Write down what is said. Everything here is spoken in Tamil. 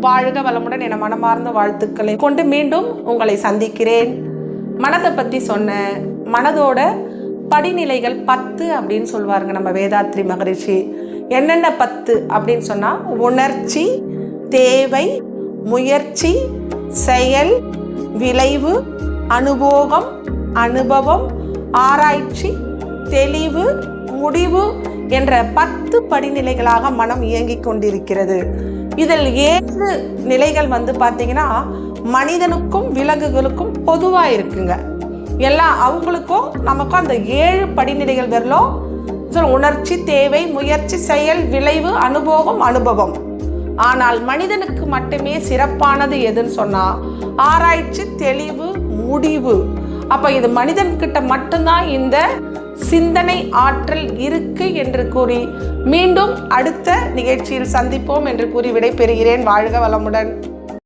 வாழ்க வளமுடன் என மனமார்ந்த வாழ்த்துக்களை கொண்டு மீண்டும் உங்களை சந்திக்கிறேன். மனதை பற்றி சொன்ன மனதோட படிநிலைகள் 10 அப்படின்னு சொல்லுவாருங்க நம்ம வேதாத்ரி மகரிஷி. என்னென்ன 10 அப்படின்னு சொன்னால், உணர்ச்சி, தேவை, முயற்சி, செயல், விளைவு, அனுபோகம், அனுபவம், ஆராய்ச்சி, தெளிவு, முடிவு என்ற 10 படிநிலைகளாக மனம் இயங்கிக் கொண்டிருக்கிறது. இதில் 7 நிலைகள் பார்த்தீங்கன்னா மனிதனுக்கும் விலங்குகளுக்கும் பொதுவாக இருக்குங்க. எல்லாம் அவங்களுக்கும் நமக்கும் அந்த 7 படிநிலைகள் வரலும். உணர்ச்சி, தேவை, முயற்சி, செயல், விளைவு, அனுபோகம், அனுபவம். ஆனால் மனிதனுக்கு மட்டுமே சிறப்பானது எதுன்னு சொன்னால் ஆராய்ச்சி, தெளிவு, முடிவு. அப்போ இது மனிதன்கிட்ட மட்டும்தான் இந்த சிந்தனை ஆற்றல் இருக்கு என்று கூறி மீண்டும் அடுத்த நிகழ்ச்சியில் சந்திப்போம் என்று கூறி விடைபெறுகிறேன். வாழ்க வளமுடன்.